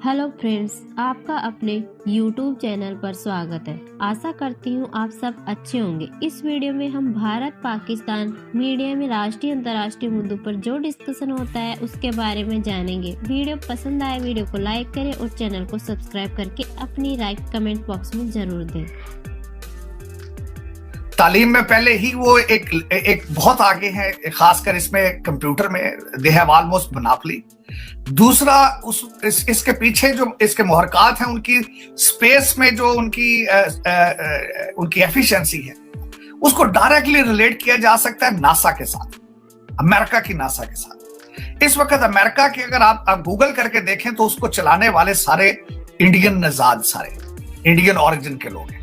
Hello friends, आपका अपने YouTube channel पर स्वागत है। आशा करती हूँ आप सब अच्छे होंगे। इस वीडियो में हम भारत पाकिस्तान मीडिया में राष्ट्रीय अंतर्राष्ट्रीय मुद्दों पर जो डिस्कशन होता है उसके बारे में जानेंगे। वीडियो पसंद आए वीडियो को लाइक करें और चैनल को सब्सक्राइब करके अपनी राय कमेंट बॉक्स में जरूर दें। तालीम में पहले ही वो एक बहुत आगे है, खासकर इसमें कंप्यूटर में दे हैव ऑलमोस्ट मोनोपोली। दूसरा इसके पीछे जो इसके मुहरकात हैं, उनकी स्पेस में जो उनकी एफिशिएंसी है, उसको डायरेक्टली रिलेट किया जा सकता है नासा के साथ, अमेरिका की नासा के साथ। इस वक्त अमेरिका के अगर आप गूगल करके देखें तो उसको चलाने वाले सारे इंडियन नजाद, सारे इंडियन ओरिजिन के लोग हैं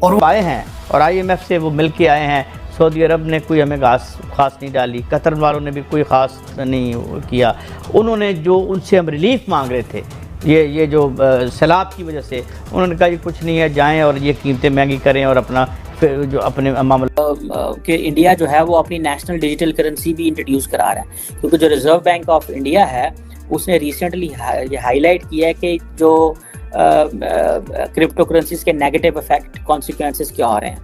और वो आए हैं और IMF से वो मिल के आए हैं। सऊदी अरब ने कोई हमें खास नहीं डाली, कतर वालों ने भी कोई ख़ास नहीं किया। उन्होंने जो उनसे हम रिलीफ मांग रहे थे, ये जो सैलाब की वजह से, उन्होंने कहा ये कुछ नहीं है, जाएं और ये कीमतें महंगी करें और अपना जो अपने मामला कि इंडिया जो है वो अपनी नेशनल डिजिटल करेंसी भी इंट्रोड्यूस करा रहा है, क्योंकि जो रिजर्व बैंक ऑफ इंडिया है उसने रिसेंटली ये हाईलाइट किया है कि जो क्रिप्टो करेंसीज के नेगेटिव इफेक्ट कॉन्सिक्वेंसेस क्या हो रहे हैं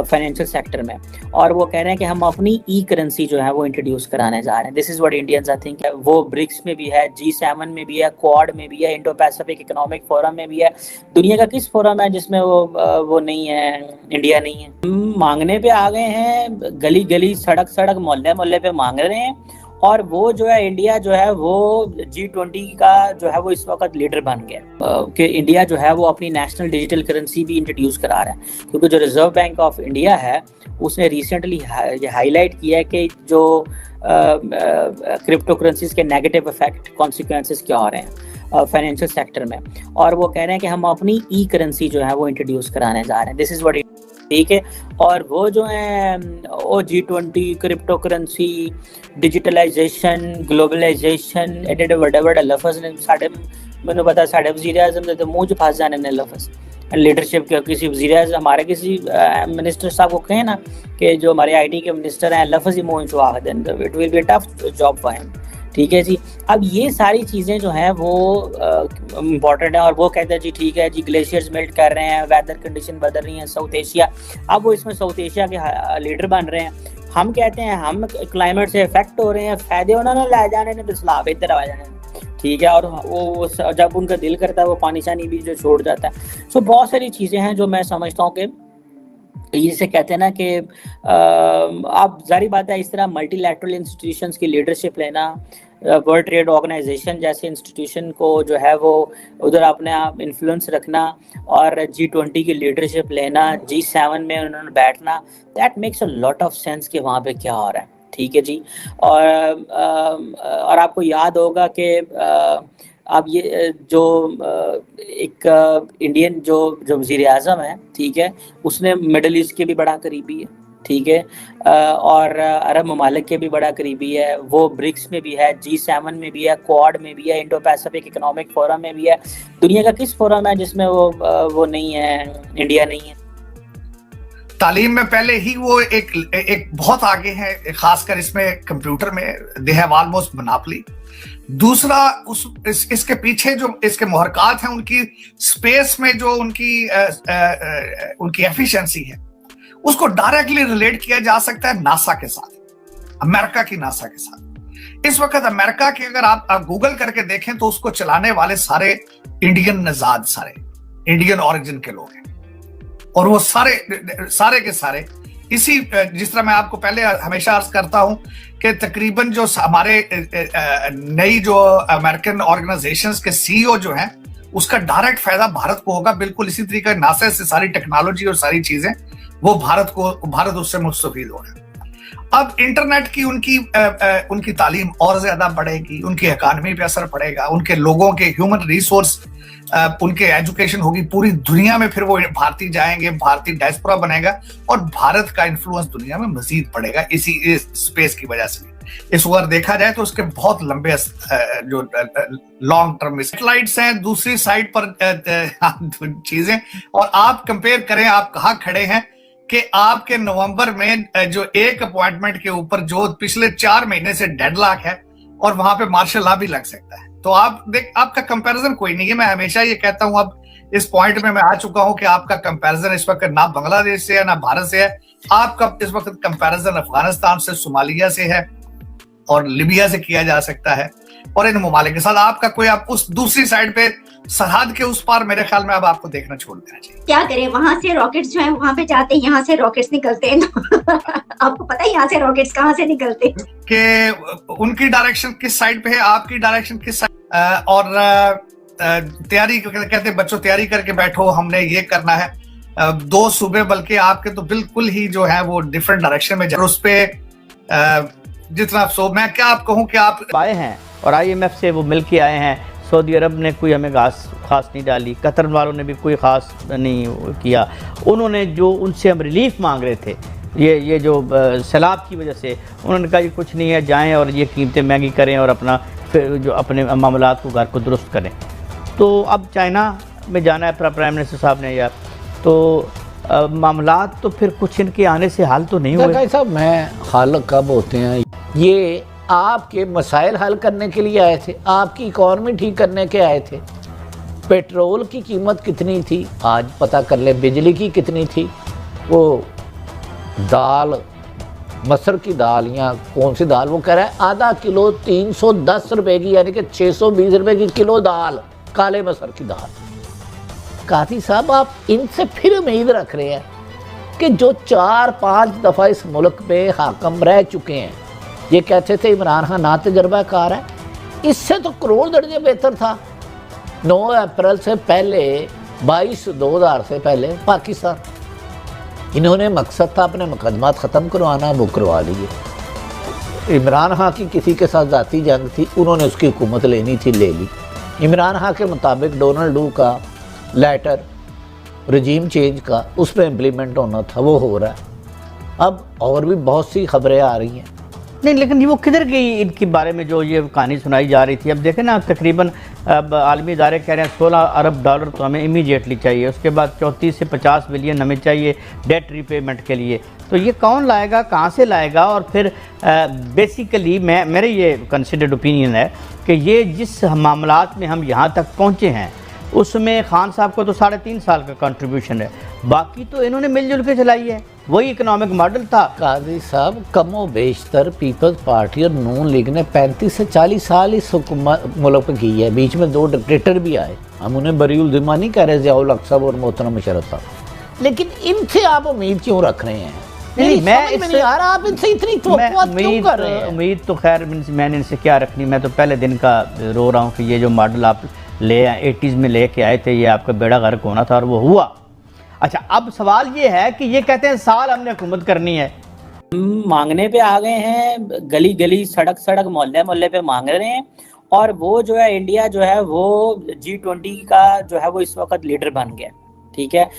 फाइनेंशियल सेक्टर में, और वो कह रहे हैं कि हम अपनी ई करेंसी जो है वो इंट्रोड्यूस कराने जा रहे हैं। This is what Indians I think. वो ब्रिक्स में भी है, G7 में भी है, क्वाड में भी है, इंडो पैसिफिक इकोनॉमिक फोरम में भी है। दुनिया का किस फोरम है जिसमें वो नहीं है, इंडिया नहीं है। मांगने पे आ गए हैं, गली गली सड़क सड़क मोहल्ले मोहल्ले पे मांग रहे हैं, और वो जो है इंडिया जो है वो G20 का जो है वो इस वक्त लीडर बन गया कि इंडिया जो है वो अपनी नेशनल डिजिटल करेंसी भी इंट्रोड्यूस करा रहा है, क्योंकि जो रिजर्व बैंक ऑफ इंडिया है उसने रिसेंटली ये हाईलाइट किया है कि जो क्रिप्टो करेंसीज के नेगेटिव इफेक्ट कॉन्सिक्वेंसेस क्या हो रहे हैं फाइनेंशियल सेक्टर में, और वो कह रहे हैं कि हम अपनी ई करेंसी जो है वो इंट्रोड्यूस कराने जा रहे हैं। दिस इज व्हाट, ठीक है। और वो जो है वो G20 crypto currency digitalization globalization एडे बड़े बड़े लफ्ज़ ने साढ़े मैंने पता साढ़े वज़ीर आज़म ने तो मुँह च फंस जाने ने लफ्ज़ लीडरशिप के। किसी वज़ीर आज़म हमारे किसी मिनिस्टर साहब को कहें ना कि जो हमारे IT के मिनिस्टर हैं लफ्ज़ ही मुँह चुआ दें, तो it will be tough job for him, ठीक है जी। अब ये सारी चीज़ें जो हैं वो इम्पॉर्टेंट है, और वो कहते हैं जी ठीक है जी, ग्लेशियर्स मेल्ट कर रहे हैं, वेदर कंडीशन बदल रही हैं साउथ एशिया। अब वो इसमें साउथ एशिया के लीडर बन रहे हैं। हम कहते हैं हम क्लाइमेट से इफेक्ट हो रहे हैं, फ़ायदे उन्होंने ला जाने ने तो सलाब इधर आ जाने, ठीक है। और वो जब उनका दिल करता है वो पानी शानी भी जो छोड़ जाता है। सो बहुत सारी चीज़ें हैं जो मैं समझता हूँ कि जिसे कहते हैं ना कि अब जारी बात है, इस तरह मल्टीलैटरल इंस्टीट्यूशंस की लीडरशिप लेना, वर्ल्ड ट्रेड ऑर्गेनाइजेशन जैसे इंस्टीट्यूशन को जो है वो उधर अपने आप इन्फ्लुएंस रखना, और G20 की लीडरशिप लेना, G7 में उन्होंने बैठना, that makes a lot of sense कि वहाँ पे क्या हो रहा है, ठीक है जी। और आपको याद होगा कि अब ये जो एक इंडियन जो वज़ीर आज़म है, ठीक है, उसने मिडल ईस्ट के भी बड़ा करीबी है, ठीक है, और अरब ममालिक के भी बड़ा करीबी है। वो ब्रिक्स में भी है, G7 में भी है, क्वाड में भी है, इंडो पैसिफिक इकोनॉमिक फोरम में भी है। दुनिया का किस फोरम है जिसमें वो नहीं है, इंडिया नहीं है। तालीम में पहले ही वो एक बहुत आगे है, खासकर इसमें कंप्यूटर में दे हैव ऑलमोस्ट मोनोपोली। दूसरा इसके पीछे जो इसके मुहरकात हैं, उनकी स्पेस में जो उनकी एफिशिएंसी है, उसको डायरेक्टली रिलेट किया जा सकता है नासा के साथ, अमेरिका की नासा के साथ। इस वक्त अमेरिका के अगर आप गूगल करके देखें तो उसको चलाने वाले सारे इंडियन नजाद, सारे इंडियन ओरिजिन के लोग हैं, और वो सारे के सारे इसी, जिस तरह मैं आपको पहले हमेशा अर्ज करता हूं कि तकरीबन जो हमारे नई जो अमेरिकन ऑर्गेनाइजेशंस के CEO जो हैं, उसका डायरेक्ट फायदा भारत को होगा। बिल्कुल इसी तरीके नासा से सारी टेक्नोलॉजी और सारी चीजें वो भारत उससे मुस्तफीद होगा। अब इंटरनेट की उनकी तालीम और ज्यादा बढ़ेगी, उनकी इकानमी पे असर पड़ेगा, उनके लोगों के ह्यूमन रिसोर्स, उनके एजुकेशन होगी पूरी दुनिया में, फिर वो भारतीय जाएंगे, भारतीय डायस्पोरा बनेगा, और भारत का इन्फ्लुएंस दुनिया में मजीद बढ़ेगा इसी स्पेस की वजह से। इस वक्त देखा जाए तो उसके बहुत लंबे जो लॉन्ग टर्म सैटेलाइट्स हैं, दूसरी साइड पर चीजें, और आप कंपेयर करें आप कहाँ खड़े हैं कि आपके नवंबर में जो एक अपॉइंटमेंट के ऊपर जो पिछले 4 महीने से डेडलॉक है, और वहां पे मार्शल लॉ भी लग सकता है। तो आप देख, आपका कंपैरिजन कोई नहीं है। मैं हमेशा ये कहता हूं, अब इस पॉइंट में मैं आ चुका हूं कि आपका कंपैरिजन इस वक्त ना बांग्लादेश से है ना भारत से है। आपका इस वक्त कंपैरिजन अफगानिस्तान से, सोमालिया से है और लीबिया से किया जा सकता है, और इन ममालिक के साथ आपका कोई, आप उस दूसरी साइड पे सरहद के उस पार मेरे ख्याल में अब आपको देखना छोड़ देना चाहिए। क्या करें, वहां से रॉकेट्स जो है वहां पे जाते हैं, यहाँ से रॉकेट्स निकलते हैं आपको पता है यहाँ से रॉकेट्स कहाँ से निकलते हैं कि उनकी डायरेक्शन किस साइड पे है, आपकी डायरेक्शन किस साइड, और तैयारी कहते हैं बच्चों तैयारी करके बैठो, हमने ये करना है। दो सूबे बल्कि आपके तो बिल्कुल ही जो है वो डिफरेंट डायरेक्शन में जा, उस पे जितना मैं क्या आप कहूँ कि आप आए हैं और IMF से वो मिल के आए हैं। सऊदी अरब ने कोई हमें खास नहीं डाली, कतर वालों ने भी कोई ख़ास नहीं किया। उन्होंने जो उनसे हम रिलीफ मांग रहे थे, ये जो सैलाब की वजह से, उन्होंने कहा ये कुछ नहीं है, जाएं और ये कीमतें महंगी करें और अपना फिर जो अपने मामलात को घर को दुरुस्त करें। तो अब चाइना में जाना है प्राइम मिनिस्टर साहब ने यार, तो मामलात तो फिर कुछ इनके आने से हल तो नहीं हुए साहब। मैं हल कब होते हैं, ये आपके मसाइल हल करने के लिए आए थे, आपकी इकॉनमी ठीक करने के आए थे। पेट्रोल की कीमत कितनी थी आज पता कर ले, बिजली की कितनी थी, वो दाल, मसर की दाल या कौन सी दाल, वो कह रहा है आधा किलो 310 रुपए की, यानी कि 620 रुपए की किलो दाल, काले मसर की दाल। काजी साहब आप इनसे फिर उम्मीद रख रहे हैं कि जो 4-5 दफ़ा इस मुल्क पे हाकम रह चुके हैं, ये कहते थे इमरान खान ना तजर्बाकार है, इससे तो करोड़ दर्जे बेहतर था। 9 अप्रैल से पहले 22/2000 से पहले पाकिस्तान, इन्होंने मकसद था अपने मुकदमात ख़त्म करवाना, वो करवा लिए। इमरान खान की किसी के साथ ज़ाती जंग थी, उन्होंने उसकी हुकूमत लेनी थी, ले ली। इमरान खान के मुताबिक डोनाल्ड डू का लेटर रजीम चेंज का उस पर इम्प्लीमेंट होना था, वो हो रहा है। अब और भी बहुत सी खबरें आ रही हैं। नहीं, लेकिन वो किधर गई इनके बारे में जो ये कहानी सुनाई जा रही थी। अब देखें ना, तकरीबन अब आलमी इदारे कह रहे हैं $16 अरब तो हमें इमीडिएटली चाहिए, उसके बाद 34 से 50 बिलियन हमें चाहिए डेट रीपेमेंट के लिए। तो ये कौन लाएगा, कहाँ से लाएगा? और फिर बेसिकली मेरे ये कंसिडर्ड ओपिनियन है कि ये जिस मामलात में हम यहाँ तक पहुँचे हैं उसमें खान साहब को तो 3.5 साल का कंट्रीब्यूशन है, बाकी तो इन्होंने मिलजुल के चलाई है, वही इकोनॉमिक मॉडल था। काजी साहब कमो बेशतर पीपल्स पार्टी और नून लीग ने 35 से 40 साल इस हुकूमत मुल्क पे की है। बीच में 2 डिक्टेटर भी आए, हम उन्हें बरीउल ज़िम्मा नहीं कह रहे, ज़ियाउल हक साहब और मोहतरम मुशर्रफ साहब, लेकिन इनसे आप उम्मीद क्यों रख रहे हैं? नहीं, मैं नहीं आ रहा, आप इनसे इतनी तवक्कुआत क्यों कर रहे हैं? उम्मीद तो खैर मैंने इनसे क्या रखनी, मैं तो पहले दिन का रो रहा हूँ कि ये जो मॉडल आप ले 80s में लेके आए थे, ये आपका बेड़ा गर्क होना था और वो हुआ। अच्छा, अब सवाल ये है कि ये कहते हैं साल हमने हुकूमत करनी है, मांगने पे आ गए हैं, गली गली सड़क सड़क मोहल्ले मोहल्ले पे मांग रहे हैं। और वो जो है इंडिया जो है वो G20 का जो है वो इस वक्त लीडर बन गया, ठीक है।